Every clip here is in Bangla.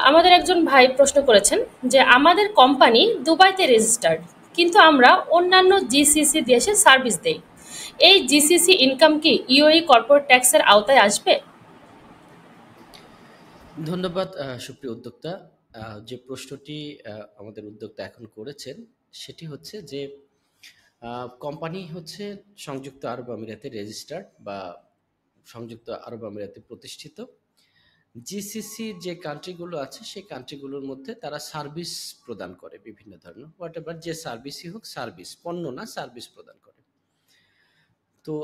আমাদের একজন ভাই প্রশ্ন করেছেন যে আমাদের কোম্পানি দুবাইতে রেজিস্টার্ড, কিন্তু আমরা অন্যান্য জিসিসি দেশে সার্ভিস দেই। এই জিসিসি ইনকাম কি ইউএই কর্পোরেট ট্যাক্সের আওতায় আসবে? ধন্যবাদ সুপ্রিয় উদ্যোক্তা। যে প্রশ্নটি আমাদের উদ্যোক্তা এখন করেছেন সেটি হচ্ছে যে কোম্পানি হচ্ছে সংযুক্ত আরব আমিরাতে রেজিস্টার্ড বা সংযুক্ত আরব আমিরাতে প্রতিষ্ঠিত। জিসিসি যে কান্ট্রিগুলো আছে সেই কান্ট্রিগুলোর মধ্যে তারা সার্ভিস প্রদান করে বিভিন্ন ধরনের, হোয়াট এভার যে সার্ভিসই হোক, সার্ভিস পণ্য না, সার্ভিস প্রদান করে। তো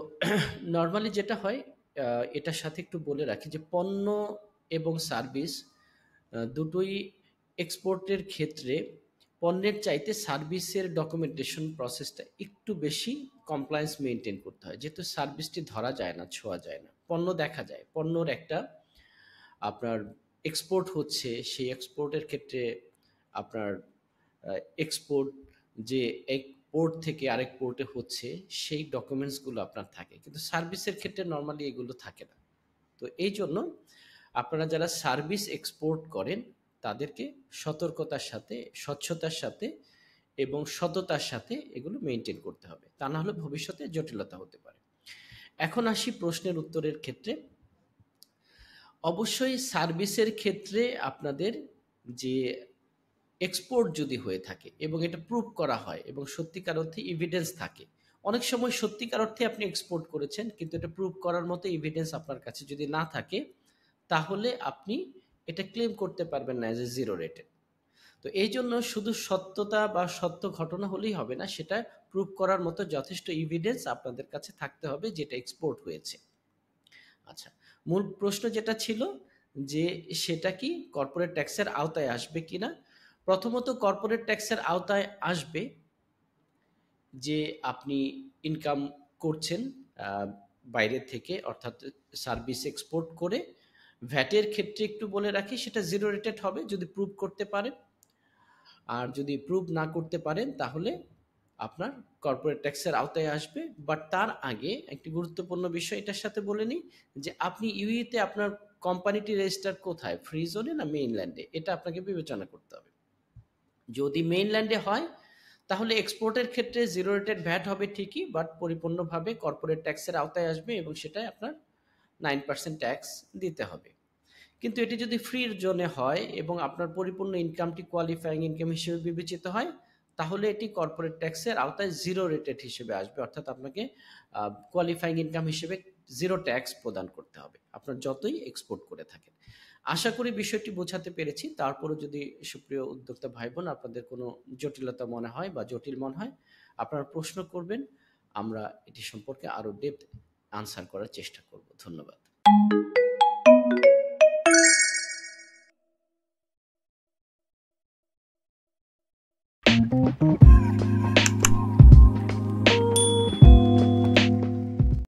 নর্মালি যেটা হয়, এটার সাথে একটু বলে রাখি যে পণ্য এবং সার্ভিস দুটোই এক্সপোর্টের ক্ষেত্রে পণ্যের চাইতে সার্ভিসের ডকুমেন্টেশন প্রসেসটা একটু বেশি কমপ্লায়েন্স মেনটেন করতে হয়, যেহেতু সার্ভিসটি ধরা যায় না, ছোঁয়া যায় না, পণ্য দেখা যায়। পণ্যর একটা আপনার এক্সপোর্ট হচ্ছে, সেই এক্সপোর্টের ক্ষেত্রে আপনার এক্সপোর্ট যে এক পোর্ট থেকে আরেক পোর্টে হচ্ছে সেই ডকুমেন্টসগুলো আপনার থাকে, কিন্তু সার্ভিসের ক্ষেত্রে নর্মালি এগুলো থাকে না। তো এই জন্য আপনারা যারা সার্ভিস এক্সপোর্ট করেন তাদেরকে সতর্কতার সাথে, স্বচ্ছতার সাথে এবং সততার সাথে এগুলো মেনটেন করতে হবে, তা না হলে ভবিষ্যতে জটিলতা হতে পারে। এখন আসি প্রশ্নের উত্তরের ক্ষেত্রে। অবশ্যই সার্ভিসের ক্ষেত্রে আপনাদের যে এক্সপোর্ট যদি হয়ে থাকে এবং এটা প্রুভ করা হয় এবং সত্যিকার অর্থে এভিডেন্স থাকে, অনেক সময় সত্যিকার অর্থে আপনি এক্সপোর্ট করেছেন কিন্তু এটা প্রুভ করার মতো এভিডেন্স আপনার কাছে যদি না থাকে, তাহলে আপনি এটা ক্লেম করতে পারবেন না অ্যাজ এ জিরো রেটেড। তো এই জন্য শুধু সত্যতা বা সত্য ঘটনা হলেই হবে না, সেটা প্রুভ করার মতো যথেষ্ট এভিডেন্স আপনাদের কাছে থাকতে হবে যেটা এক্সপোর্ট হয়েছে। আচ্ছা, মূল প্রশ্ন যেটা ছিল যে সেটা কি কর্পোরেট ট্যাক্সের আওতায় আসবে কিনা। প্রথমত কর্পোরেট ট্যাক্সের আওতায় আসবে যে আপনি ইনকাম করছেন আহ, বাইরে থেকে, অর্থাৎ সার্ভিস এক্সপোর্ট করে। ভ্যাটের ক্ষেত্রে একটু বলে রাখি, সেটা জিরো রেটেড হবে যদি প্রুভ করতে পারেন। আর যদি প্রুভ না করতে পারেন তাহলে আপনার কর্পোরেট ট্যাক্সের আওতায় আসবে। বাট তার আগে একটি গুরুত্বপূর্ণ বিষয় এটার সাথে বলে নিই, যে আপনি ইউইতে আপনার কোম্পানিটি রেজিস্টার কোথায়, ফ্রি জোনে না মেইনল্যান্ডে, এটা আপনাকে বিবেচনা করতে হবে। যদি মেইনল্যান্ডে হয় তাহলে এক্সপোর্টের ক্ষেত্রে জিরো রেটেড ভ্যাট হবে ঠিকই, বাট পরিপূর্ণভাবে কর্পোরেট ট্যাক্সের আওতায় আসবে এবং সেটাই আপনার 9% ট্যাক্স দিতে হবে। কিন্তু এটি যদি ফ্রি জোনে হয় এবং আপনার পরিপূর্ণ ইনকামটি কোয়ালিফাইং ইনকাম হিসেবে বিবেচিত হয়, তাহলে এটি কর্পোরেট ট্যাক্সের আওতায় জিরো রেটেড হিসেবে আসবে, অর্থাৎ আপনাকে কোয়ালিফাইং ইনকাম হিসেবে জিরো ট্যাক্স প্রদান করতে হবে আপনার যতই এক্সপোর্ট করে থাকেন। আশা করি বিষয়টি বোঝাতে পেরেছি। তারপরে যদি সুপ্রিয় উদ্যোক্তা ভাই বোন আপনাদের কোনো জটিলতা মনে হয় বা জটিল মনে হয়, আপনারা প্রশ্ন করবেন, আমরা এটি সম্পর্কে আরো ডেপথ আনসার করার চেষ্টা করব। ধন্যবাদ।